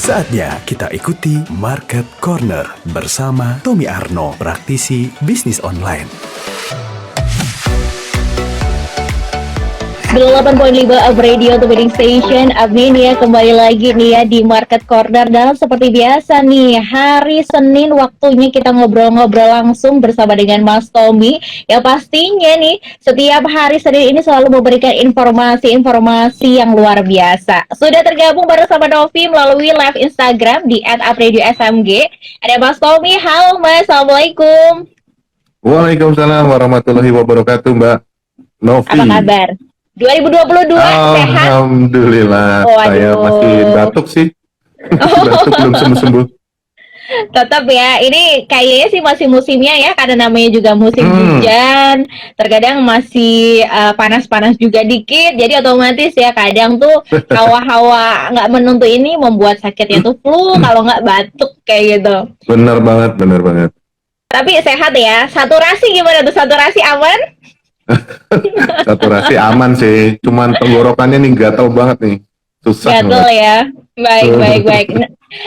Saatnya kita ikuti Market Corner bersama Tommy Arno, praktisi bisnis online. 8.5 Up Radio The Winning Station. Amin ya, kembali lagi nih ya di Market Corner. Dan seperti biasa nih, hari Senin waktunya kita ngobrol-ngobrol langsung bersama dengan Mas Tommy. Ya pastinya nih, setiap hari Senin ini selalu memberikan informasi-informasi yang luar biasa. Sudah tergabung bersama Novi melalui live Instagram di @upradiosmg. Ada Mas Tommy. Halo Mas, Assalamualaikum. Waalaikumsalam warahmatullahi wabarakatuh, Mbak Novi. Apa kabar? 2022 sehat? Alhamdulillah, saya masih batuk sih. Batuk belum sembuh-sembuh. Tetap ya, ini kayaknya sih masih musimnya ya, karena namanya juga musim hujan. Terkadang masih panas-panas juga dikit, jadi otomatis ya kadang tuh hawa-hawa nggak menentu ini membuat sakitnya tuh flu, kalau nggak batuk kayak gitu. Bener banget. Tapi sehat ya. Saturasi gimana tuh? Saturasi aman? Saturasi aman sih, cuman tenggorokannya nih gatal banget nih, susah. Gatal ya. Baik.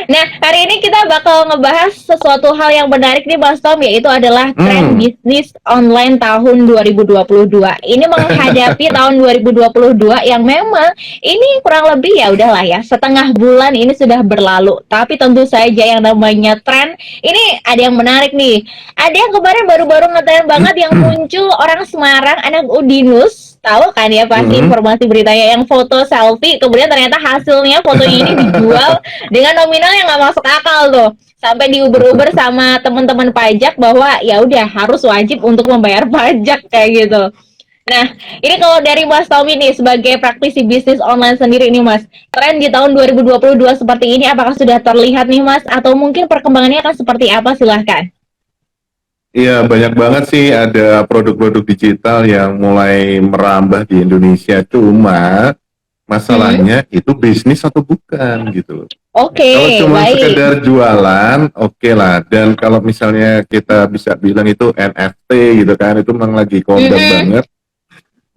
Nah, hari ini kita bakal ngebahas sesuatu hal yang menarik nih Mas Tom, yaitu adalah tren bisnis online tahun 2022. Ini menghadapi tahun 2022 yang memang ini kurang lebih ya udahlah ya, setengah bulan ini sudah berlalu. Tapi tentu saja yang namanya tren, ini ada yang menarik nih. Ada yang kemarin baru-baru ngetren banget yang muncul orang Semarang, anak Udinus. Tahu kan ya pasti informasi beritanya yang foto selfie, kemudian ternyata hasilnya foto ini dijual dengan nominal yang nggak masuk akal tuh, sampai diuber-uber sama teman-teman pajak bahwa ya udah harus wajib untuk membayar pajak kayak gitu. Nah, ini kalau dari Mas Tommy nih sebagai praktisi bisnis online sendiri nih Mas, tren di tahun 2022 seperti ini apakah sudah terlihat nih Mas, atau mungkin perkembangannya akan seperti apa, silahkan. Iya, banyak banget sih ada produk-produk digital yang mulai merambah di Indonesia. Cuma masalahnya itu bisnis atau bukan gitu loh. Oke, Kalau cuma baik. sekedar jualan, oke lah. Dan kalau misalnya kita bisa bilang itu NFT gitu kan, itu memang lagi kondang banget.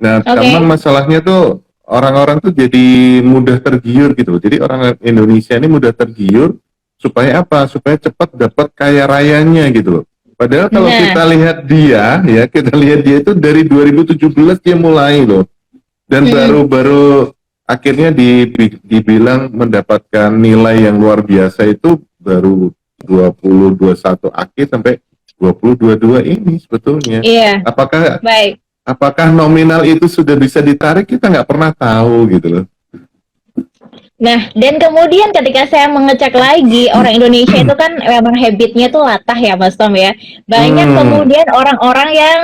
Nah, cuman masalahnya tuh orang-orang tuh jadi mudah tergiur gitu loh. Jadi orang Indonesia ini mudah tergiur supaya apa? Supaya cepat dapat kaya rayanya gitu loh. Padahal kalau kita lihat dia itu dari 2017 dia mulai loh. Dan baru-baru akhirnya dibilang mendapatkan nilai yang luar biasa itu baru 2021 akhir sampai 2022 ini sebetulnya. Iya. Apakah nominal itu sudah bisa ditarik, kita nggak pernah tahu gitu loh. Nah, dan kemudian ketika saya mengecek lagi, orang Indonesia itu kan memang habitnya tuh latah ya Mas Tom ya. Banyak kemudian orang-orang yang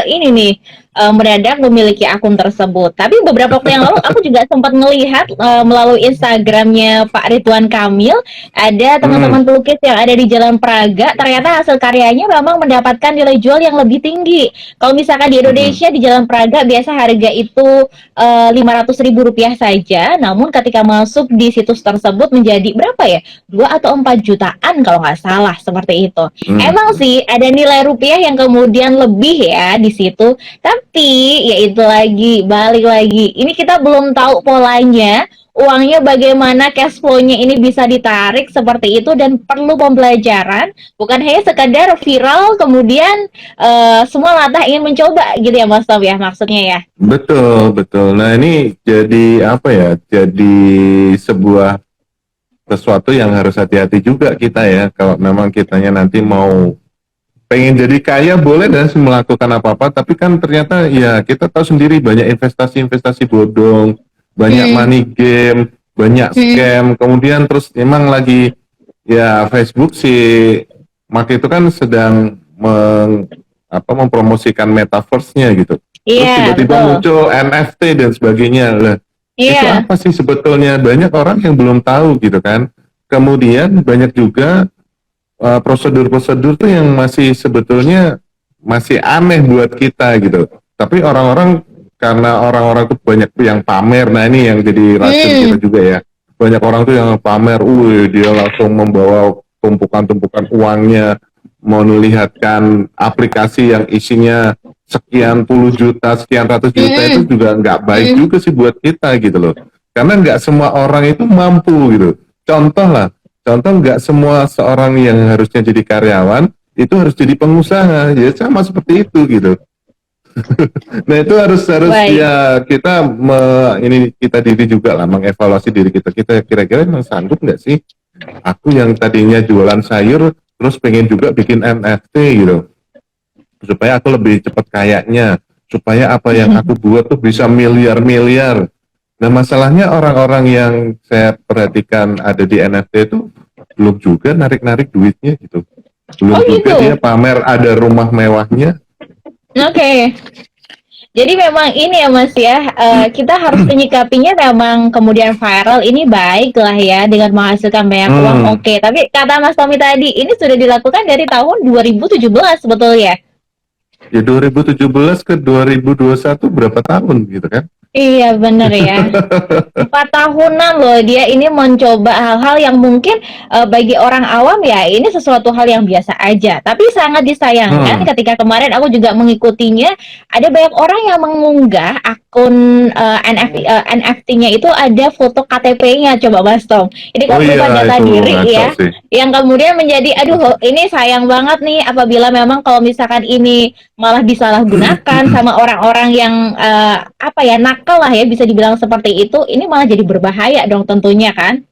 ini nih mendadak memiliki akun tersebut. Tapi beberapa waktu yang lalu aku juga sempat melihat melalui Instagramnya Pak Ridwan Kamil, ada teman-teman pelukis yang ada di Jalan Praga, ternyata hasil karyanya memang mendapatkan nilai jual yang lebih tinggi. Kalau misalkan di Indonesia di Jalan Praga biasa harga itu Rp500.000 saja, namun ketika masuk di situs tersebut menjadi berapa ya? 2 atau 4 jutaan kalau nggak salah, seperti itu. Emang sih ada nilai rupiah yang kemudian lebih ya di situ, tapi ya itu lagi, balik lagi. Ini kita belum tahu polanya, uangnya bagaimana, cash flow-nya ini bisa ditarik seperti itu, dan perlu pembelajaran, bukan hanya sekadar viral kemudian semua latah ingin mencoba gitu ya Mas Tom ya, maksudnya ya. Betul. Nah, ini jadi apa ya? Jadi sebuah sesuatu yang harus hati-hati juga kita ya. Kalau memang kitanya nanti mau pengen jadi kaya boleh dan melakukan apa-apa, tapi kan ternyata ya kita tahu sendiri banyak investasi bodong, banyak money game, banyak scam, kemudian terus emang lagi ya Facebook si Mark itu kan sedang mempromosikan metaverse-nya gitu. Terus tiba-tiba muncul NFT dan sebagainya lah. Itu apa sih sebetulnya? Banyak orang yang belum tahu gitu kan. Kemudian banyak juga prosedur-prosedur tuh yang masih sebetulnya masih aneh buat kita gitu. Tapi karena orang-orang tuh banyak yang pamer. Nah, ini yang jadi racun kita juga ya. Banyak orang tuh yang pamer, dia langsung membawa tumpukan-tumpukan uangnya, melihatkan aplikasi yang isinya sekian puluh juta, sekian ratus juta, itu juga nggak baik juga sih buat kita gitu loh. Karena nggak semua orang itu mampu gitu. contoh lah, contoh nggak semua seorang yang harusnya jadi karyawan itu harus jadi pengusaha, ya sama seperti itu gitu. Nah itu harus Baik. ya kita ini kita diri juga lah mengevaluasi diri kita. Kita kira-kira emang sanggup nggak sih? Aku yang tadinya jualan sayur terus pengen juga bikin NFT gitu, supaya aku lebih cepat kayaknya, supaya apa yang aku buat tuh bisa miliar-miliar. Nah masalahnya orang-orang yang saya perhatikan ada di NFT itu belum juga narik-narik duitnya gitu. Belum Oh juga dia gitu. pamer ada rumah mewahnya. Oke. Jadi memang ini ya Mas ya, kita harus menyikapinya memang kemudian viral ini baik lah ya dengan menghasilkan banyak uang Hmm, oke. Tapi kata Mas Tommy tadi ini sudah dilakukan dari tahun 2017 betul ya? ya 2017 ke 2021 berapa tahun gitu kan? Iya bener ya. 4 tahunan loh dia ini mencoba hal-hal yang mungkin bagi orang awam ya ini sesuatu hal yang biasa aja. Tapi sangat disayangkan Hmm, ketika kemarin aku juga mengikutinya ada banyak orang yang mengunggah akun NFT-nya itu ada foto KTP-nya coba Mas Tom. Ini oh kan iya berupa data itu diri ngaco ya sih. yang kemudian menjadi aduh ini sayang banget nih apabila memang kalau misalkan ini malah disalahgunakan sama orang-orang yang apa ya nakal lah ya bisa dibilang seperti itu ini malah jadi berbahaya dong tentunya kan.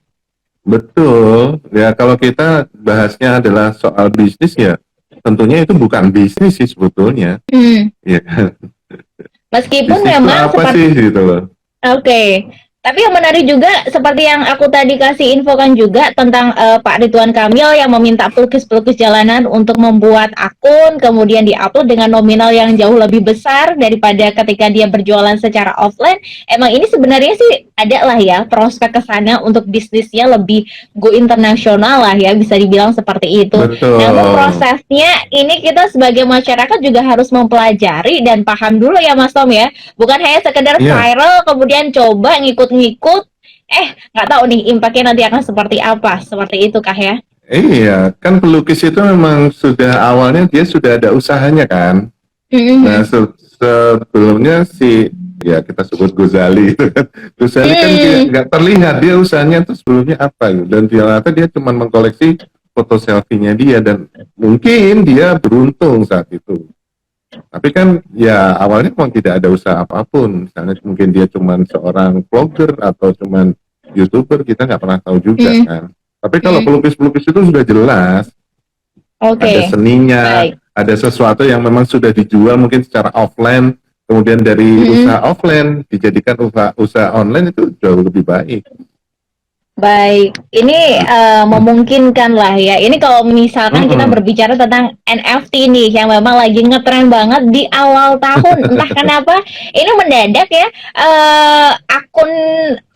Betul. Ya kalau kita bahasnya adalah soal bisnis ya, tentunya itu bukan bisnis sih sebetulnya. Hmm. Ya kan? Meskipun Bisnis itu memang apa seperti sih gitu loh. Oke. Tapi yang menarik juga seperti yang aku tadi kasih infokan juga tentang Pak Ridwan Kamil yang meminta pelukis-pelukis jalanan untuk membuat akun kemudian diupload dengan nominal yang jauh lebih besar daripada ketika dia berjualan secara offline. Emang ini sebenarnya sih ada lah ya prospek ke sana untuk bisnisnya lebih go internasional lah ya bisa dibilang seperti itu. Namun Betul. prosesnya ini kita sebagai masyarakat juga harus mempelajari dan paham dulu ya Mas Tom ya. Bukan hanya sekedar Iya. viral kemudian coba ngikut-ngikut nggak tahu nih impactnya nanti akan seperti apa seperti itu kah ya. Iya, kan pelukis itu memang sudah awalnya dia sudah ada usahanya kan. Nah, Mm-hmm. sebelumnya si ya kita sebut Gozali itu kan. Gozali kan dia Hmm, nggak terlihat dia usahanya tuh sebelumnya apa gitu. Dan ternyata dia cuma mengkoleksi foto selfie-nya dia dan mungkin dia beruntung saat itu. Tapi kan ya awalnya memang tidak ada usaha apapun. Misalnya mungkin dia cuma seorang vlogger atau cuma YouTuber, kita nggak pernah tahu juga hmm, kan. Tapi kalau hmm. pelukis-pelukis itu sudah jelas, ada Oke, seninya, baik. ada sesuatu yang memang sudah dijual mungkin secara offline, kemudian dari Hmm. usaha offline dijadikan usaha online itu jauh lebih baik. Baik, ini memungkinkan lah ya. Ini kalau misalkan kita Mm-mm. berbicara tentang NFT nih, yang memang lagi ngetren banget di awal tahun. Entah kenapa, ini mendadak ya, akun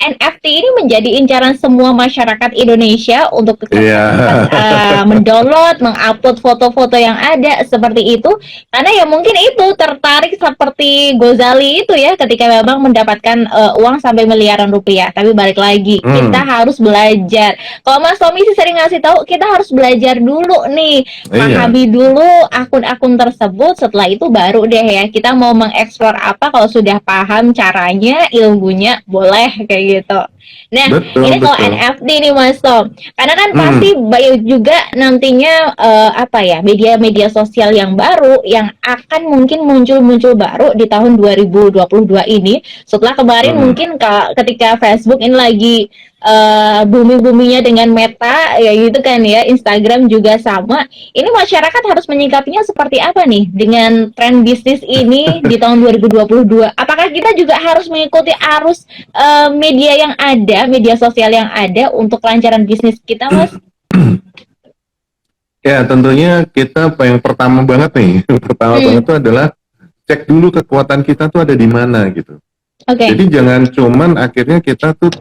NFT ini menjadi incaran semua masyarakat Indonesia untuk Iya. cepat-cepat mendownload, mengupload foto-foto yang ada seperti itu. Karena ya mungkin itu tertarik seperti Gozali itu ya, ketika memang mendapatkan uang sampai miliaran rupiah. Tapi balik lagi, kita Hmm. harus belajar. Kalau Mas Tommy sih sering ngasih tahu kita harus belajar dulu nih, Iya. pahami dulu akun-akun tersebut. Setelah itu baru deh ya kita mau mengeksplor apa kalau sudah paham caranya, ilmunya boleh kayak gitu. Nah, Betul, ini kalau betul. NFT nih Mas Tom, karena kan Hmm. pasti banyak juga nantinya apa ya media-media sosial yang baru yang akan mungkin muncul-muncul baru di tahun 2022 ini. Setelah kemarin Hmm. mungkin ketika Facebook ini lagi booming-boomingnya dengan Meta ya gitu kan ya, Instagram juga sama. Ini masyarakat harus menyikapinya seperti apa nih dengan tren bisnis ini di tahun 2022? Apakah kita juga harus mengikuti arus media yang ada, media sosial yang ada untuk kelancaran bisnis kita, Mas? Ya, tentunya kita yang pertama banget nih, pertama banget Hmm, itu adalah cek dulu kekuatan kita tuh ada di mana gitu. oke. Jadi jangan cuman akhirnya kita tuh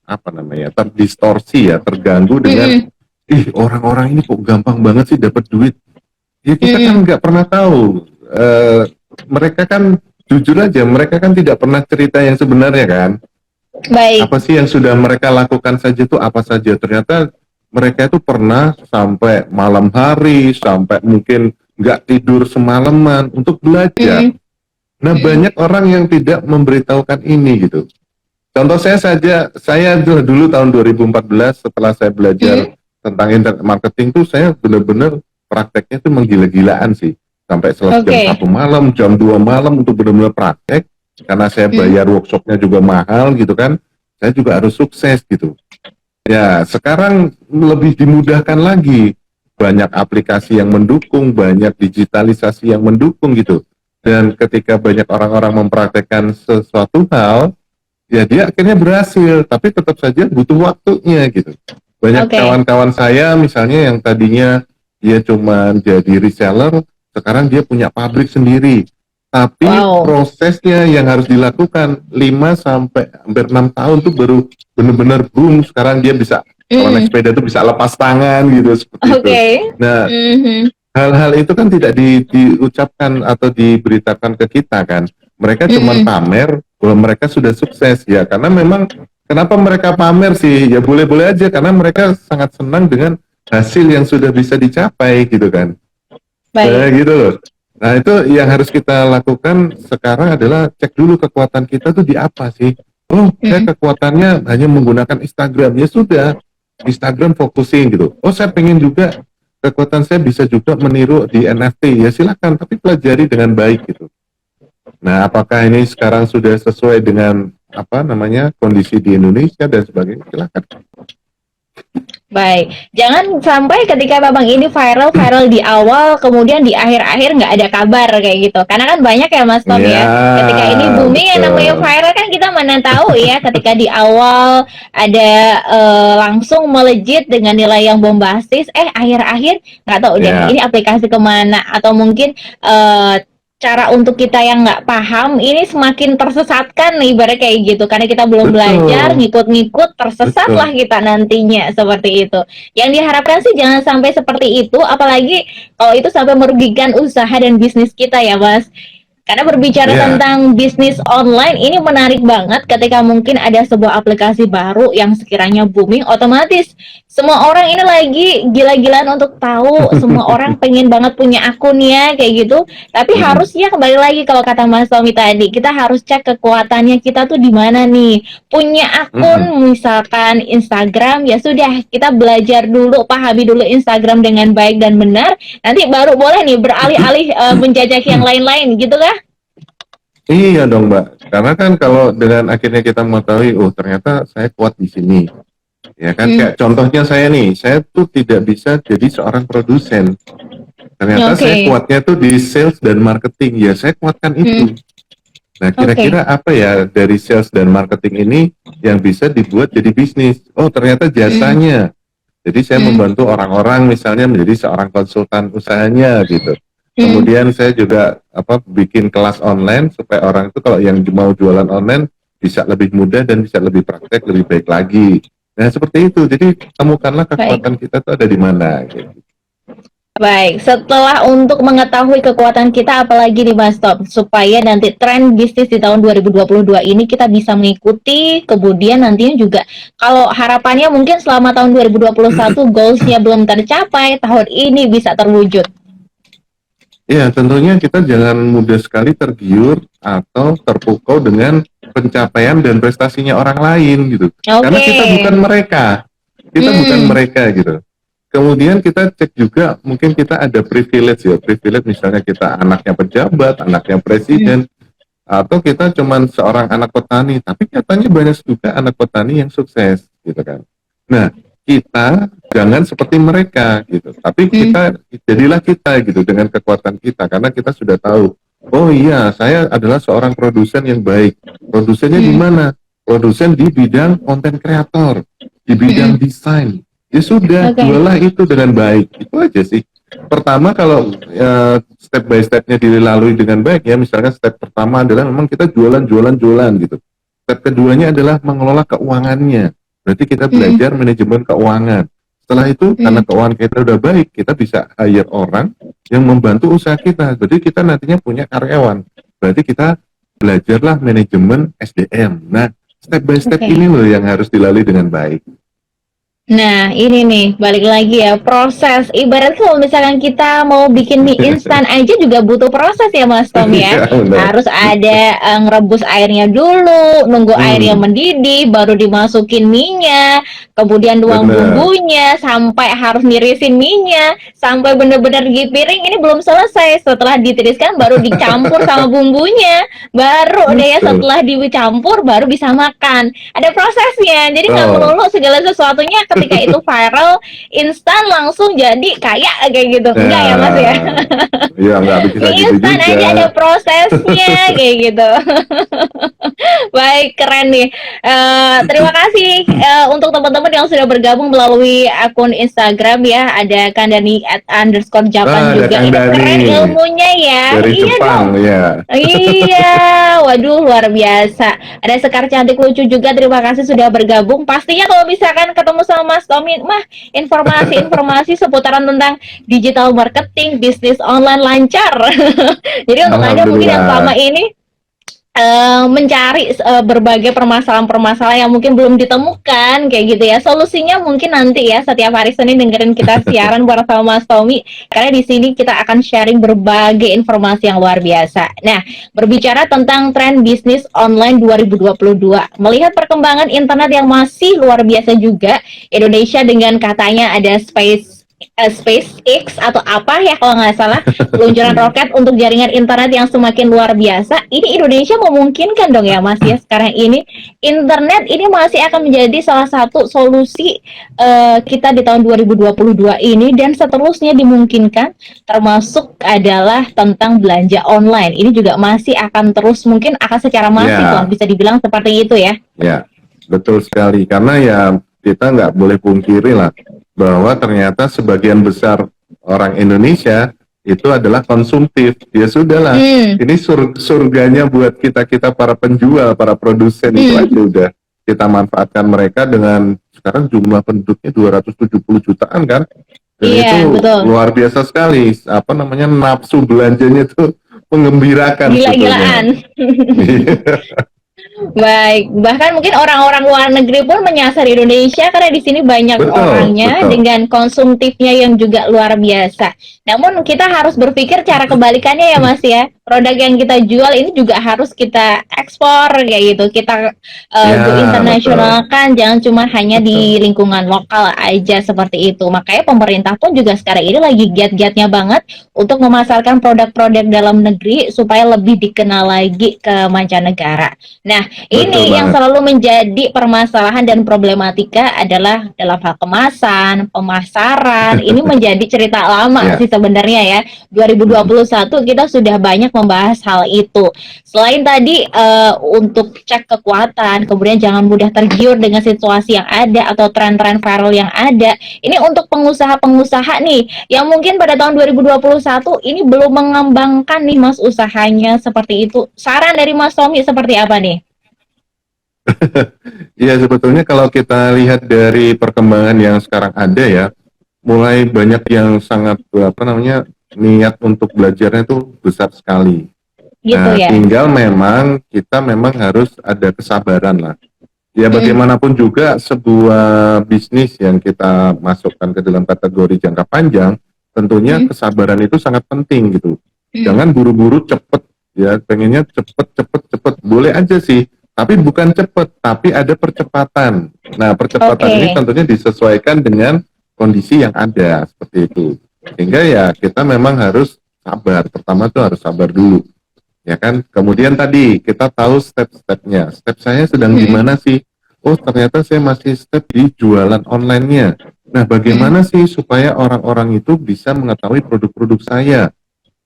apa namanya, terdistorsi ya, terganggu dengan Hmm, ih orang-orang ini kok gampang banget sih dapat duit. Ya kita kan hmm, nggak pernah tahu. Mereka kan jujur aja, mereka kan tidak pernah cerita yang sebenarnya kan. baik. Apa sih yang sudah mereka lakukan saja tuh apa saja. Ternyata mereka itu pernah sampai malam hari, sampai mungkin nggak tidur semalaman untuk belajar. Hmm, Nah hmm, banyak orang yang tidak memberitahukan ini gitu. Contoh saya saja, saya dulu tahun 2014 setelah saya belajar tentang internet marketing tuh saya benar-benar prakteknya tuh menggila-gilaan sih. Sampai selesai jam Oke. 1 malam, jam 2 malam untuk benar-benar praktek. Karena saya bayar workshopnya juga mahal gitu kan. Saya juga harus sukses gitu. Ya, sekarang lebih dimudahkan lagi. Banyak aplikasi yang mendukung, banyak digitalisasi yang mendukung gitu. Dan ketika banyak orang-orang mempraktekkan sesuatu hal, ya dia akhirnya berhasil, tapi tetap saja butuh waktunya gitu. Banyak Oke. kawan-kawan saya misalnya yang tadinya dia cuma jadi reseller, sekarang dia punya pabrik sendiri. Tapi Wow. prosesnya yang harus dilakukan 5 sampai hampir 6 tahun tuh baru benar-benar boom. Sekarang dia bisa kalau naik sepeda tuh bisa lepas tangan gitu seperti itu. Oke. Nah, Mhm. hal-hal itu kan tidak diucapkan atau diberitakan ke kita kan. Mereka cuma pamer bahwa mereka sudah sukses ya, karena memang kenapa mereka pamer sih? Ya boleh-boleh aja karena mereka sangat senang dengan hasil yang sudah bisa dicapai gitu kan. Nah, Baik. gitu loh. Nah, itu yang harus kita lakukan sekarang adalah cek dulu kekuatan kita tuh di apa sih. Oh, saya kekuatannya hanya menggunakan Instagram. Ya sudah, Instagram fokusin gitu. Oh, saya pengen juga kekuatan saya bisa juga meniru di NFT. Ya silakan, tapi pelajari dengan baik gitu. Nah, apakah ini sekarang sudah sesuai dengan apa namanya kondisi di Indonesia dan sebagainya? Silakan. Baik, jangan sampai ketika babang ini viral di awal, kemudian di akhir-akhir nggak ada kabar kayak gitu. Karena kan banyak ya Mas Tom Ya, ya, ketika ini booming yang namanya betul. viral kan kita mana tahu ya, ketika di awal ada langsung melejit dengan nilai yang bombastis, akhir-akhir nggak tahu deh Ya, ini aplikasi kemana, atau mungkin eh, cara untuk kita yang nggak paham ini semakin tersesatkan nih ibarat kayak gitu karena kita belum belajar betul. ngikut-ngikut tersesatlah Betul. kita nantinya seperti itu. Yang diharapkan sih jangan sampai seperti itu, apalagi kalau itu sampai merugikan usaha dan bisnis kita ya Mas. Karena berbicara Ya, tentang bisnis online ini menarik banget ketika mungkin ada sebuah aplikasi baru yang sekiranya booming, otomatis semua orang ini lagi gila-gilaan untuk tahu, semua orang pengen banget punya akunnya kayak gitu. Tapi harusnya kembali lagi kalau kata Mas Tommy tadi, kita harus cek kekuatannya kita tuh di mana nih. Punya akun misalkan Instagram, ya sudah kita belajar dulu, pahami dulu Instagram dengan baik dan benar, nanti baru boleh nih beralih-alih menjajaki yang lain-lain gitu kan? Iya dong Mbak, karena kan kalau dengan akhirnya kita mengetahui, oh ternyata saya kuat di sini, ya kan kayak contohnya saya nih, saya tuh tidak bisa jadi seorang produsen, ternyata Oke. saya kuatnya tuh di sales dan marketing, ya saya kuatkan itu. Nah kira-kira apa ya dari sales dan marketing ini yang bisa dibuat jadi bisnis? Oh ternyata jasanya, jadi saya membantu orang-orang misalnya menjadi seorang konsultan usahanya gitu. Kemudian saya juga bikin kelas online supaya orang itu kalau yang mau jualan online bisa lebih mudah dan bisa lebih praktek, lebih baik lagi. Nah seperti itu. Jadi temukanlah Baik. kekuatan kita tuh ada di mana. Gitu. Baik, setelah untuk mengetahui kekuatan kita apalagi nih Mas Tom, supaya nanti tren bisnis di tahun 2022 ini kita bisa mengikuti, kemudian nantinya juga kalau harapannya mungkin selama tahun 2021 goals-nya belum tercapai, tahun ini bisa terwujud. Ya tentunya kita jangan mudah sekali tergiur atau terpukau dengan pencapaian dan prestasinya orang lain gitu. Karena Oke. kita bukan mereka. Kita bukan mereka gitu. Kemudian kita cek juga mungkin kita ada privilege ya, privilege misalnya kita anaknya pejabat, anaknya presiden, atau kita cuman seorang anak petani, tapi katanya banyak juga anak petani yang sukses gitu kan. Nah, kita jangan seperti mereka gitu, tapi kita jadilah kita gitu dengan kekuatan kita karena kita sudah tahu, oh iya saya adalah seorang produsen yang baik. Produsennya di mana? Produsen di bidang konten kreator, di bidang desain. Ya sudah, Oke. jualah itu dengan baik. Itu aja sih. Pertama kalau step by stepnya dilalui dengan baik ya, misalnya step pertama adalah memang kita jualan gitu. Step keduanya adalah mengelola keuangannya. Berarti kita belajar manajemen keuangan. Setelah itu karena keuangan kita udah baik, kita bisa hire orang yang membantu usaha kita. Jadi kita nantinya punya karyawan. Berarti kita belajarlah manajemen SDM. Nah, step by step Oke. ini loh yang harus dilalui dengan baik. Nah, ini nih, balik lagi ya, proses. Ibarat kalau misalkan kita mau bikin mie instan aja juga butuh proses ya, Mas Tom ya. Iya benar. Harus ada ngerebus airnya dulu, nunggu airnya Hmm, mendidih, baru dimasukin mie-nya, kemudian nuang benar. bumbunya, sampai harus nirisin mie-nya, sampai bener-bener di piring ini belum selesai. Setelah ditiriskan baru dicampur sama bumbunya, baru deh ya Betul. setelah dicampur baru bisa makan. Ada prosesnya, jadi nggak Oh, melulu segala sesuatunya ketika itu viral instan langsung jadi kaya kayak gitu, enggak ya Mas ya. nah, ya nggak bisa Mie gitu instan juga. aja ada prosesnya kayak gitu. Baik, keren nih. Terima kasih untuk teman-teman yang sudah bergabung melalui akun Instagram ya. Ada Kandani @_Japan Ada juga. Kang Ini Dani keren ilmunya ya. dari Iya dong. Jepang ya. Iya, waduh luar biasa. Ada Sekar Cantik Lucu juga, terima kasih sudah bergabung. Pastinya kalau misalkan ketemu sama Mas Tommy, mah informasi-informasi seputaran tentang digital marketing, bisnis online lancar. Jadi untuk Anda mungkin yang selama Alhamdulillah. ini mencari berbagai permasalahan-permasalahan yang mungkin belum ditemukan kayak gitu ya. Solusinya mungkin nanti ya setiap hari Senin dengerin kita siaran bersama Mas Tommy karena di sini kita akan sharing berbagai informasi yang luar biasa. Nah, berbicara tentang tren bisnis online 2022, melihat perkembangan internet yang masih luar biasa juga, Indonesia dengan katanya ada SpaceX atau apa ya kalau nggak salah peluncuran roket untuk jaringan internet yang semakin luar biasa. Ini Indonesia memungkinkan dong ya Mas ya sekarang ini internet ini masih akan menjadi salah satu solusi kita di tahun 2022 ini dan seterusnya dimungkinkan termasuk adalah tentang belanja online. Ini juga masih akan terus mungkin akan secara masif lah Ya, bisa dibilang seperti itu ya. ya, betul sekali. Karena ya kita nggak boleh pungkiri lah bahwa ternyata sebagian besar orang Indonesia itu adalah konsumtif. Ya sudahlah, Hmm, ini surganya buat kita-kita para penjual, para produsen itu hmm, aja udah kita manfaatkan mereka dengan sekarang jumlah penduduknya 270 jutaan kan. Dan iya itu betul. luar biasa sekali. Apa namanya nafsu belanjanya itu mengembirakan sebetulnya. Gila-gilaan. Baik, bahkan mungkin orang-orang luar negeri pun menyasar Indonesia karena di sini banyak Betul, orangnya betul. dengan konsumtifnya yang juga luar biasa. Namun kita harus berpikir cara kebalikannya ya Mas ya. Produk yang kita jual ini juga harus kita ekspor kayak gitu. Kita go Ya, betul, internasional kan, jangan cuma hanya di betul. lingkungan lokal aja seperti itu. Makanya pemerintah pun juga sekarang ini lagi giat-giatnya banget untuk memasarkan produk-produk dalam negeri supaya lebih dikenal lagi ke mancanegara. Nah, Betul ini yang banget. selalu menjadi permasalahan dan problematika adalah dalam hal kemasan, pemasaran. Ini menjadi cerita lama Ya, sih sebenarnya ya. mm, 2021 kita sudah banyak membahas hal itu. Selain tadi untuk cek kekuatan, kemudian jangan mudah tergiur dengan situasi yang ada atau tren-tren viral yang ada. Ini untuk pengusaha-pengusaha nih yang mungkin pada tahun 2021 ini belum mengembangkan nih Mas usahanya seperti itu. Saran dari Mas Tommy seperti apa nih? ya sebetulnya kalau kita lihat dari perkembangan yang sekarang ada ya, mulai banyak yang sangat apa namanya niat untuk belajarnya itu besar sekali. Gitu Nah, ya. tinggal memang kita memang harus ada kesabaran lah. Ya Mm, bagaimanapun juga sebuah bisnis yang kita masukkan ke dalam kategori jangka panjang, tentunya mm, kesabaran itu sangat penting gitu. mm. Jangan buru-buru cepet, ya pengennya cepet, cepet, cepet. Boleh aja sih, tapi bukan cepet, tapi ada percepatan. Nah, percepatan ini Oke. tentunya disesuaikan dengan kondisi yang ada, seperti itu. Sehingga ya kita memang harus sabar. Pertama tuh harus sabar dulu ya kan. Kemudian tadi kita tahu step-stepnya. Step saya sedang di Mm, mana sih? Oh, ternyata saya masih step di jualan online-nya. Nah, mm, bagaimana sih supaya orang-orang itu bisa mengetahui produk-produk saya?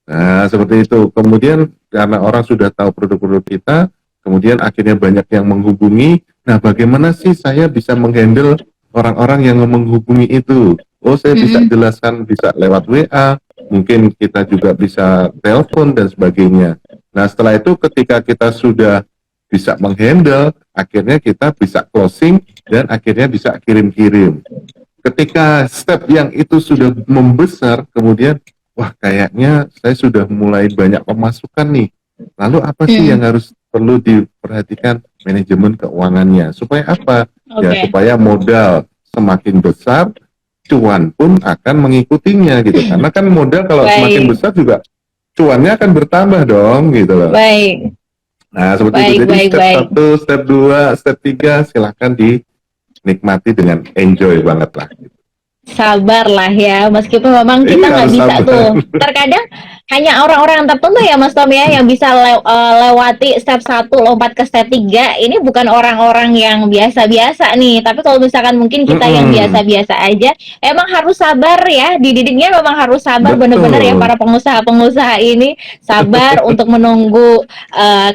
Nah, seperti itu. Kemudian karena orang sudah tahu produk-produk kita, kemudian akhirnya banyak yang menghubungi. Nah, bagaimana sih saya bisa menghandle orang-orang yang menghubungi itu? Oh, saya bisa mm, jelaskan bisa lewat WA, mungkin kita juga bisa telepon dan sebagainya. Nah, setelah itu ketika kita sudah bisa menghandle, akhirnya kita bisa closing dan akhirnya bisa kirim-kirim. Ketika step yang itu sudah membesar, kemudian, wah kayaknya saya sudah mulai banyak pemasukan nih. Lalu apa sih yang mm. harus perlu diperhatikan manajemen keuangannya? Supaya apa? Ya Oke. supaya modal semakin besar, cuan pun akan mengikutinya gitu. Karena kan modal kalau semakin Baik, besar juga cuannya akan bertambah dong gitu loh. baik, Nah, seperti itu. baik, Jadi baik, step baik. 1, step 2, step 3 silahkan dinikmati dengan enjoy banget lah. Sabar lah ya, meskipun memang kita Iya, nggak harus bisa sabar. tuh. Terkadang hanya orang-orang tertentu ya Mas Tom ya yang bisa lewati step 1 lompat ke step 3. Ini bukan orang-orang yang biasa-biasa nih. Tapi kalau misalkan mungkin kita yang Mm-mm. biasa-biasa aja, emang harus sabar ya. Dididiknya memang harus sabar bener-bener ya Betul. para pengusaha-pengusaha ini. Sabar untuk menunggu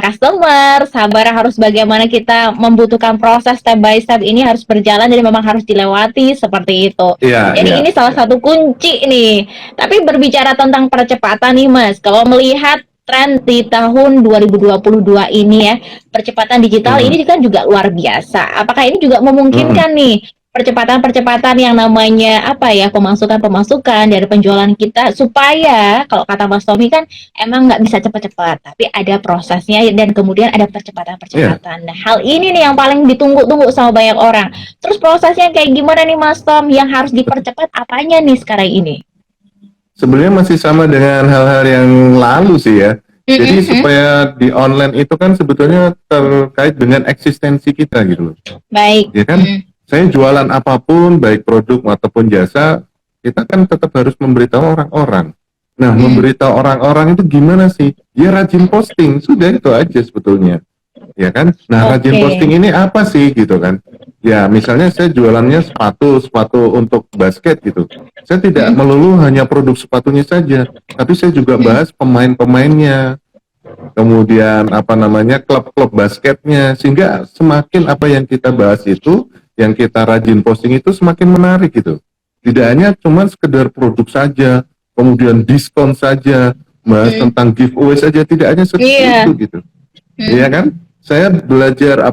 customer, sabar harus bagaimana kita membutuhkan proses step by step ini harus berjalan jadi memang harus dilewati seperti itu. Iya, Jadi iya, ini salah iya. satu kunci nih. Tapi berbicara tentang percepatan nih Mas, kalau melihat tren di tahun 2022 ini ya, percepatan digital Mm-mm. ini kan juga luar biasa. Apakah ini juga Mm-mm. memungkinkan nih percepatan-percepatan yang namanya apa ya, pemasukan-pemasukan dari penjualan kita supaya kalau kata Mas Tommy kan emang nggak bisa cepat-cepat, tapi ada prosesnya dan kemudian ada Iya. percepatan-percepatan. Nah, hal ini nih yang paling ditunggu-tunggu sama banyak orang. Terus prosesnya kayak gimana nih Mas Tom? Yang harus dipercepat apanya nih sekarang ini? Sebenarnya masih sama dengan hal-hal yang lalu sih ya. Jadi Mm-mm. supaya di online itu kan sebetulnya terkait dengan eksistensi kita gitu loh. Baik. Ya kan? Saya jualan apapun, baik produk ataupun jasa, kita kan tetap harus memberitahu orang-orang. Nah, memberitahu orang-orang itu gimana sih? Ya rajin posting, sudah itu aja sebetulnya. Ya kan? Nah, rajin Oke. posting ini apa sih gitu kan? Ya, misalnya saya jualannya sepatu untuk basket gitu. Saya tidak Mm-mm. melulu hanya produk sepatunya saja, tapi saya juga Mm-mm. bahas pemain-pemainnya, kemudian apa namanya klub-klub basketnya, sehingga semakin apa yang kita bahas itu, yang kita rajin posting itu semakin menarik gitu. Tidak hanya cuma sekedar produk saja, kemudian diskon saja, bahas Mm. tentang giveaway saja, tidak hanya seperti itu Iya. gitu. Iya Mm. kan? Saya belajar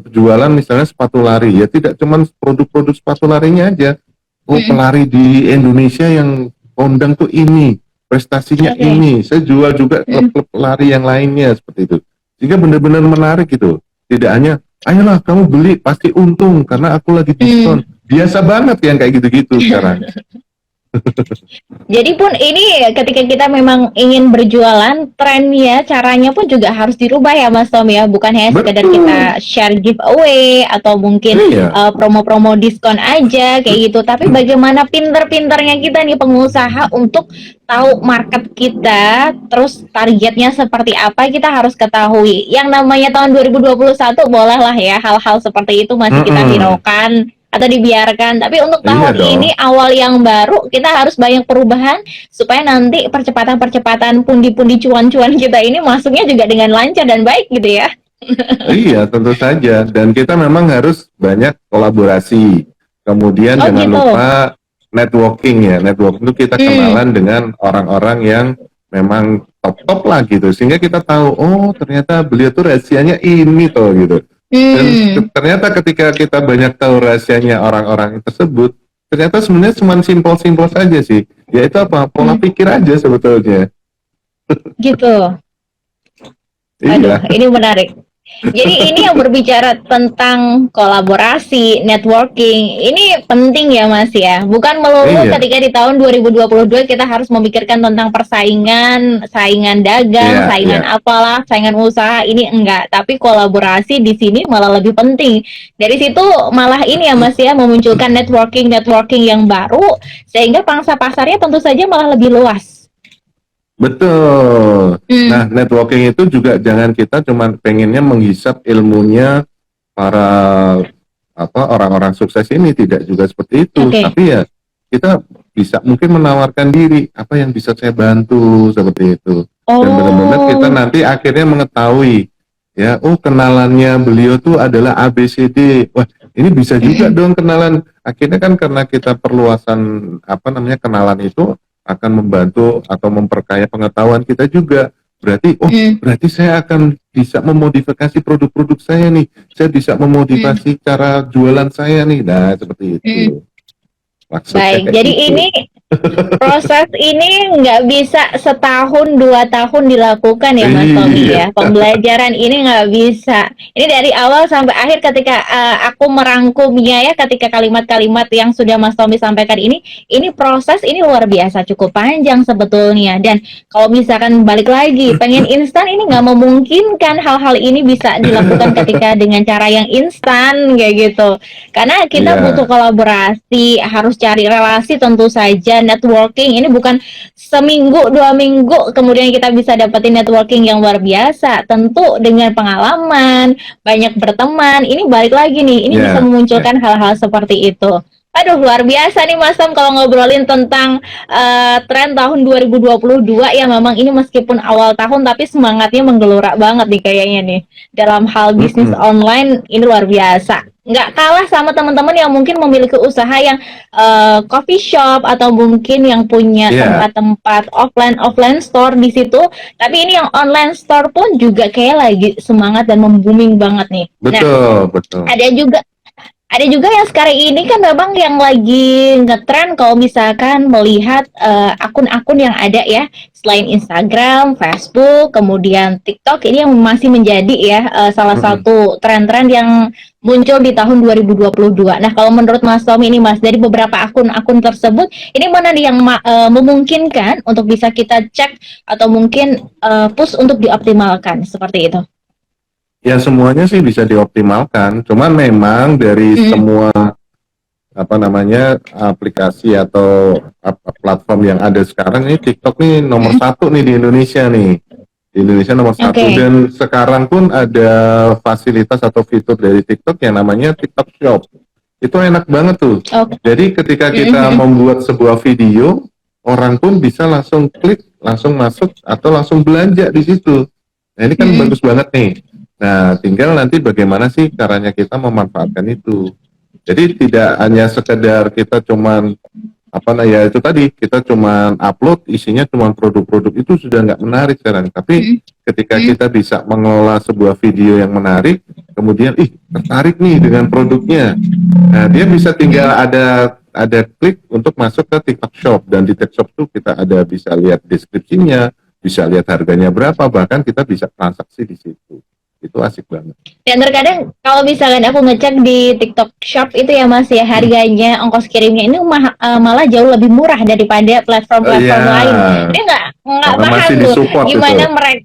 jualan misalnya sepatu lari ya tidak cuma produk-produk sepatu larinya aja. Oh Mm. pelari di Indonesia yang kondang tuh ini, prestasinya Oke. ini. Saya jual juga Mm. klub-klub lari yang lainnya seperti itu. Sehingga benar-benar menarik gitu. Tidak hanya, ayolah kamu beli pasti untung karena aku lagi diskon. Mm. Biasa banget yang kayak gitu-gitu sekarang. Jadi pun ini ketika kita memang ingin berjualan, trennya, caranya pun juga harus dirubah ya Mas Tom ya. Bukan hanya sekedar Betul. kita share giveaway atau mungkin Iya. promo-promo diskon aja kayak gitu. Tapi bagaimana pinter-pinternya kita nih pengusaha untuk tahu market kita, terus targetnya seperti apa kita harus ketahui. Yang namanya tahun 2021 bolehlah ya hal-hal seperti itu masih kita Mm-mm. hiraukan atau dibiarkan. Tapi untuk Iya tahun dong. ini awal yang baru kita harus banyak perubahan supaya nanti percepatan-percepatan pundi-pundi cuan-cuan kita ini masuknya juga dengan lancar dan baik gitu ya. Iya, tentu saja. Dan kita memang harus banyak kolaborasi. Kemudian Oh jangan gitu. lupa networking ya. Networking itu kita Hmm. kenalan dengan orang-orang yang memang top-top lah gitu. Sehingga kita tahu, oh ternyata beliau tuh rahasianya ini tuh gitu. Dan Hmm. ternyata ketika kita banyak tahu rahasianya orang-orang tersebut, ternyata sebenarnya cuma simpel-simpel saja sih. Yaitu apa? Pola Hmm. pikir aja sebetulnya. Gitu. Aduh, Iya, ini menarik. Jadi ini yang berbicara tentang kolaborasi, networking, ini penting ya Mas ya. Bukan melulu iya, ketika di tahun 2022 kita harus memikirkan tentang persaingan, saingan dagang, iya, iya. saingan apalah, saingan usaha, ini enggak. Tapi kolaborasi di sini malah lebih penting. Dari situ malah ini ya Mas ya, memunculkan networking yang baru, sehingga pangsa pasarnya tentu saja malah lebih luas. Betul. Nah, Hmm, networking itu juga jangan kita cuman pengennya menghisap ilmunya para orang-orang sukses ini, tidak juga seperti itu. oke. Tapi ya kita bisa mungkin menawarkan diri, apa yang bisa saya bantu seperti itu. Dan benar-benar kita Oh, nanti akhirnya mengetahui ya, oh kenalannya beliau tuh adalah ABCD. Wah, ini bisa juga mm-mm, dong kenalan. Akhirnya kan karena kita perluasan kenalan itu akan membantu atau memperkaya pengetahuan kita juga. Berarti, oh, mm, berarti saya akan bisa memodifikasi produk-produk saya nih. Saya bisa mm, memotivasi cara jualan saya nih. Nah, seperti mm. itu. Maksudnya Baik, kayak jadi ini gitu. Proses ini nggak bisa setahun 2 tahun dilakukan ya Mas Tommy Iya. ya. Pembelajaran ini nggak bisa. Ini dari awal sampai akhir ketika aku merangkumnya ya, ketika kalimat-kalimat yang sudah Mas Tommy sampaikan ini proses ini luar biasa cukup panjang sebetulnya. Dan kalau misalkan balik lagi, pengen instan ini nggak memungkinkan hal-hal ini bisa dilakukan ketika dengan cara yang instan kayak gitu. Karena kita butuh Iya, kolaborasi, harus cari relasi tentu saja, networking ini bukan seminggu 2 minggu kemudian kita bisa dapetin networking yang luar biasa. Tentu dengan pengalaman, banyak berteman, ini balik lagi nih, ini bisa iya, iya. memunculkan hal-hal seperti itu. Aduh, luar biasa nih Mas Sam kalau ngobrolin tentang tren tahun 2022 ya, memang ini meskipun awal tahun tapi semangatnya menggelora banget nih kayaknya nih. Dalam hal bisnis Mm-mm. online ini luar biasa. Nggak kalah sama teman-teman yang mungkin memiliki usaha yang coffee shop atau mungkin yang punya Iya, tempat-tempat offline store di situ. Tapi ini yang online store pun juga kayak lagi semangat dan membuming banget nih. Nah, betul, betul. ada juga ada juga yang sekarang ini kan memang yang lagi ngetren kalau misalkan melihat akun-akun yang ada ya, selain Instagram, Facebook, kemudian TikTok, ini yang masih menjadi ya salah Mm-mm. satu tren-tren yang muncul di tahun 2022. Nah, kalau menurut Mas Tommy ini Mas, dari beberapa akun-akun tersebut, ini mana nih yang memungkinkan untuk bisa kita cek atau mungkin push untuk dioptimalkan seperti itu? Ya semuanya sih bisa dioptimalkan. Cuman memang dari Hmm. semua apa namanya aplikasi atau platform yang ada sekarang ini TikTok nih nomor Hmm. satu nih di Indonesia nih. Di Indonesia nomor Oke. satu dan sekarang pun ada fasilitas atau fitur dari TikTok yang namanya TikTok Shop. Itu enak banget tuh. Oke. Jadi ketika kita Hmm. membuat sebuah video, orang pun bisa langsung klik, langsung masuk atau langsung belanja di situ. Nah ini kan Hmm. bagus banget nih. Nah tinggal nanti bagaimana sih caranya kita memanfaatkan itu. Jadi tidak hanya sekedar kita cuman apa nah ya itu tadi kita cuman upload isinya cuman produk-produk itu sudah nggak menarik sekarang. Tapi Hmm. ketika Hmm. kita bisa mengelola sebuah video yang menarik, kemudian tertarik nih dengan produknya. Nah dia bisa tinggal Hmm. ada klik untuk masuk ke TikTok Shop dan di TikTok Shop tuh kita ada bisa lihat deskripsinya, bisa lihat harganya berapa, bahkan kita bisa transaksi di situ. Itu asik banget. Dan terkadang kalau misalkan aku ngecek di TikTok Shop itu ya Mas ya, harganya ongkos kirimnya ini malah jauh lebih murah daripada Oh iya, platform-platform lain. Dia nggak karena paham masih tuh disupport itu. gimana mereka.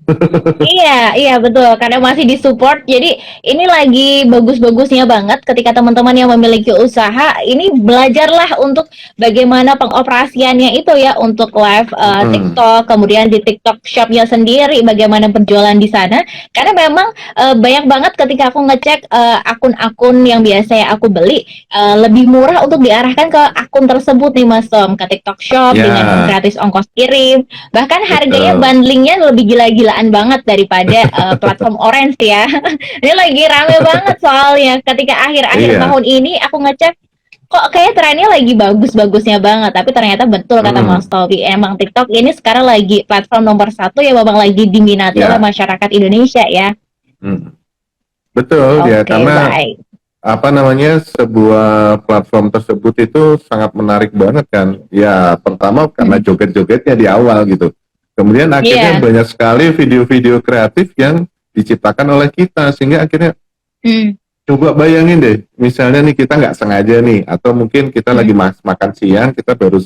Iya, iya betul. Karena masih disupport. Jadi ini lagi bagus-bagusnya banget ketika teman-teman yang memiliki usaha ini belajarlah untuk bagaimana pengoperasiannya itu ya untuk live Mm-mm. TikTok, kemudian di TikTok Shop-nya sendiri bagaimana berjualan di sana. Karena memang banyak banget ketika aku ngecek akun-akun yang biasanya aku beli lebih murah untuk diarahkan ke akun tersebut nih Mas Tom, ke TikTok Shop dengan Ya, gratis ongkos kirim. Bahkan harganya betul. bundlingnya lebih gila-gilaan banget daripada platform Orange ya. Ini lagi rame banget soalnya ketika akhir-akhir Iya. tahun ini aku ngecek kok kayak trennya lagi bagus-bagusnya banget, tapi ternyata betul kata Mm. Mas Tobi, emang TikTok ini sekarang lagi platform nomor satu yang memang lagi diminati oleh Ya. masyarakat Indonesia ya. Mm. Betul ya, Oke, karena baik. apa namanya sebuah platform tersebut itu sangat menarik banget kan. Ya, pertama karena Hmm. joget-jogetnya di awal gitu. Kemudian akhirnya Iya. banyak sekali video-video kreatif yang diciptakan oleh kita sehingga akhirnya Hmm. coba bayangin deh, misalnya nih kita nggak sengaja nih, atau mungkin kita lagi Hmm. makan siang, kita baru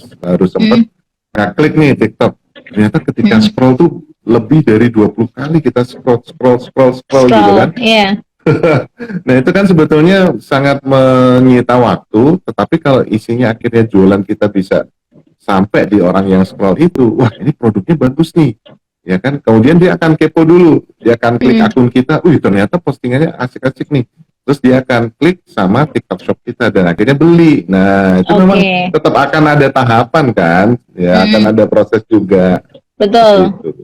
sempet Hmm. ngeklik nih TikTok. Ternyata ketika Hmm. scroll tuh lebih dari 20 kali kita scroll gitu Scroll, kan. iya. Nah itu kan sebetulnya sangat menyita waktu, tetapi kalau isinya akhirnya jualan kita bisa sampai di orang yang scroll itu, wah ini produknya bagus nih, ya kan? Kemudian dia akan kepo dulu, dia akan klik Hmm. akun kita, wih ternyata postingannya asik-asik nih, terus dia akan klik sama TikTok Shop kita dan akhirnya beli. Nah itu memang Oke. tetap akan ada tahapan kan, ya akan Hmm. ada proses juga Betul. seperti itu.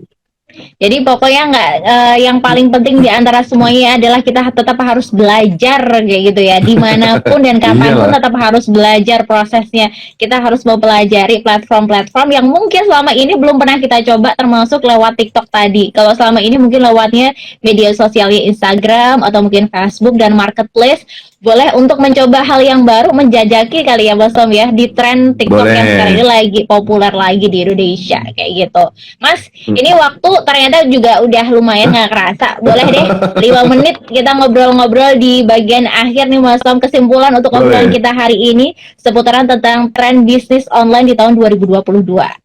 Jadi pokoknya nggak, yang paling penting di antara semuanya adalah kita tetap harus belajar kayak gitu ya. Dimanapun dan kapanpun Iyalah, tetap harus belajar prosesnya. Kita harus mempelajari platform-platform yang mungkin selama ini belum pernah kita coba, termasuk lewat TikTok tadi. Kalau selama ini mungkin lewatnya media sosialnya Instagram atau mungkin Facebook dan marketplace, boleh untuk mencoba hal yang baru, menjajaki kali ya Mas Tom ya, di tren TikTok yang sekarang ini boleh. lagi populer lagi di Indonesia kayak gitu. Mas, ini Mm. waktu ternyata juga udah lumayan nggak kerasa. Boleh deh 5 menit kita ngobrol-ngobrol di bagian akhir nih Mas Tom, kesimpulan untuk obrolan Boleh. kita hari ini seputaran tentang tren bisnis online di tahun 2022.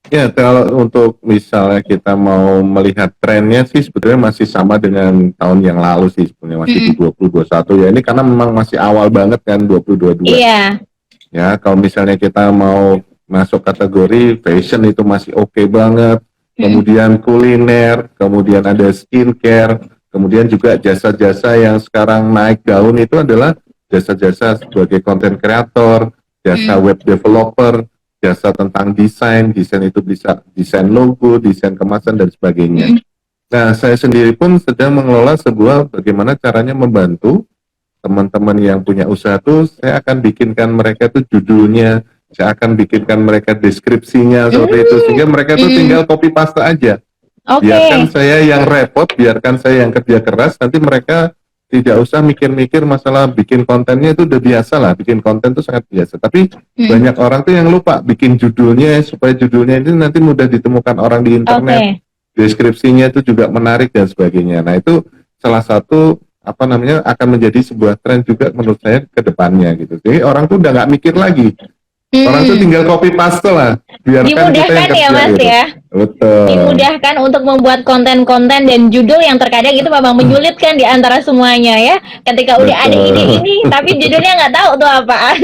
Ya, kalau untuk misalnya kita mau melihat trennya sih sebetulnya masih sama dengan tahun yang lalu sih, sebenarnya masih di Mm-mm. 2021 ya. Ini karena memang masih awal banget kan 2022. Iya. Ya, kalau misalnya kita mau masuk kategori fashion itu masih oke banget. Mm-mm. Kemudian kuliner, kemudian ada skincare, kemudian juga jasa-jasa yang sekarang naik daun itu adalah jasa-jasa sebagai content creator, jasa Mm. web developer, jasa tentang desain, desain itu bisa desain logo, desain kemasan dan sebagainya. Mm-mm. Nah, saya sendiri pun sedang mengelola sebuah bagaimana caranya membantu teman-teman yang punya usaha tuh, saya akan bikinkan mereka tuh judulnya, saya akan bikinkan mereka deskripsinya seperti itu, Mm. sehingga mereka tuh Mm-mm. tinggal copy paste aja. Biarkan Oke. saya yang repot, biarkan saya yang kerja keras, nanti mereka tidak usah mikir-mikir masalah bikin kontennya, itu udah biasa lah, bikin konten itu sangat biasa. Tapi Mm. banyak orang tuh yang lupa bikin judulnya, supaya judulnya itu nanti mudah ditemukan orang di internet, Oke. deskripsinya itu juga menarik dan sebagainya. Nah, itu salah satu apa namanya akan menjadi sebuah tren juga menurut saya ke depannya gitu. Jadi orang tuh udah nggak mikir lagi. Orang tuh Mm-mm. tinggal copy paste lah. Biarkan kita yang Dimudahkan ya kerja Mas gitu. ya. Betul. Dimudahkan untuk membuat konten-konten dan judul yang terkadang itu memang menyulitkan di antara semuanya ya. Ketika udah ada ide Betul. ini, tapi judulnya nggak tahu tuh apaan.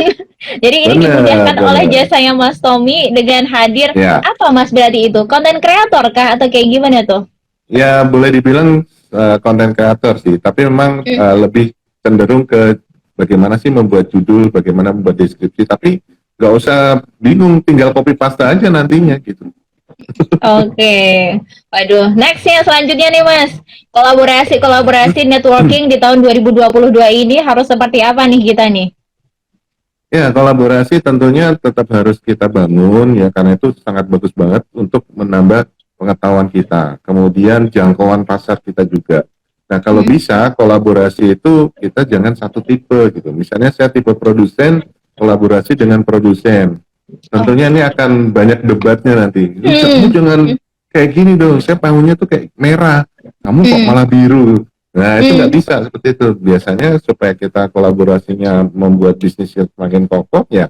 Jadi ini Benar, dimudahkan oleh benar. jasanya Mas Tommy dengan hadir Ya, apa Mas berarti itu? Konten kreator kah atau kayak gimana tuh? ya boleh dibilang konten kreator sih, tapi memang Hmm. lebih cenderung ke bagaimana sih membuat judul, bagaimana membuat deskripsi, tapi nggak usah bingung, tinggal copy paste aja nantinya gitu. Oke. Waduh, nextnya selanjutnya nih Mas. Kolaborasi networking di tahun 2022 ini harus seperti apa nih kita nih? Ya, kolaborasi tentunya tetap harus kita bangun ya, karena itu sangat bagus banget untuk menambah pengetahuan kita. Kemudian jangkauan pasar kita juga. Nah, kalau Hmm. bisa kolaborasi itu kita jangan satu tipe gitu. Misalnya saya tipe produsen, kolaborasi dengan produsen. Tentunya ini akan banyak debatnya nanti. Kamu jangan Hmm. kayak gini dong, saya maunya tuh kayak merah. Kamu kok Hmm. malah biru? Nah, itu nggak Hmm. bisa seperti itu. Biasanya supaya kita kolaborasinya membuat bisnisnya semakin kokoh, ya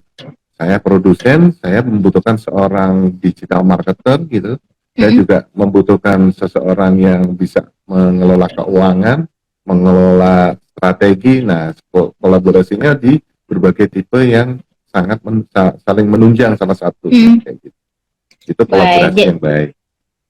saya produsen, saya membutuhkan seorang digital marketer gitu. Saya Hmm. juga membutuhkan seseorang yang bisa mengelola keuangan, mengelola strategi. Nah, kolaborasinya di berbagai tipe yang sangat saling menunjang salah satu. Hmm. Kayak gitu. Itu kolaborasi Baik. yang baik.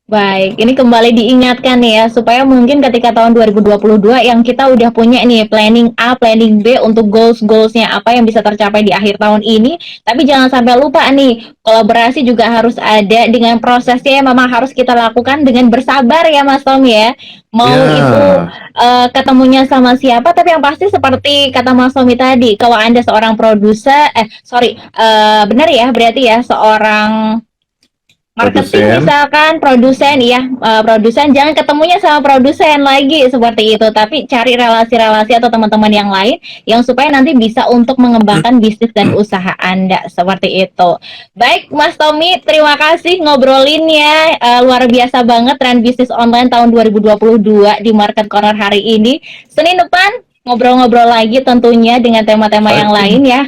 Baik, ini kembali diingatkan nih ya, supaya mungkin ketika tahun 2022 yang kita udah punya nih planning A, planning B untuk goals-goalsnya apa yang bisa tercapai di akhir tahun ini, tapi jangan sampai lupa nih, kolaborasi juga harus ada dengan prosesnya yang memang harus kita lakukan dengan bersabar ya Mas Tom ya. Mau itu Ya, ketemunya sama siapa, tapi yang pasti seperti kata Mas Tommy tadi, kalau Anda seorang produser, benar ya, berarti ya seorang marketing produsen. misalkan produsen ya, produsen jangan ketemunya sama produsen lagi seperti itu, tapi cari relasi-relasi atau teman-teman yang lain yang supaya nanti bisa untuk mengembangkan bisnis dan usaha Anda seperti itu. Baik Mas Tommy, terima kasih ngobrolinnya, luar biasa banget tren bisnis online tahun 2022 di Market Corner hari ini. Senin depan ngobrol-ngobrol lagi tentunya dengan tema-tema yang Oke. lain ya.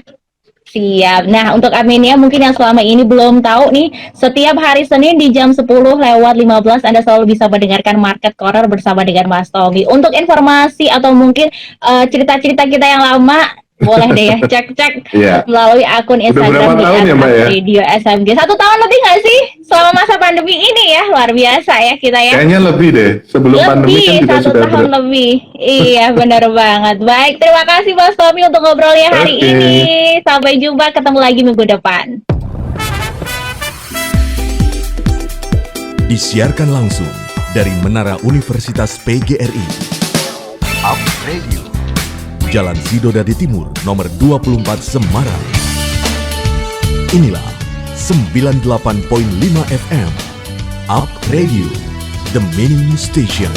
Siap. Nah, untuk Aminia mungkin yang selama ini belum tahu nih, setiap hari Senin di jam 10:15 Anda selalu bisa mendengarkan Market Corner bersama dengan Mas Tommy. Untuk informasi atau mungkin cerita-cerita kita yang lama, boleh deh ya cek-cek Iya. melalui akun Udah berapa Instagram di tahun ya, Mbak ya? @radio SMG. 1 tahun lebih nggak sih selama masa pandemi ini ya? Luar biasa ya kita ya. Kayaknya lebih deh. Sebelum pandemi kan Lebih juga 1 tahun lebih. Iya benar banget. Baik, terima kasih Mas Tommy untuk ngobrolnya hari Oke. ini. Sampai jumpa, ketemu lagi minggu depan. Disiarkan langsung dari Menara Universitas PGRI. Up Radio. Jalan Sidodadi Timur, nomor 24 Semarang. Inilah 98.5 FM. Up Radio, the mini station.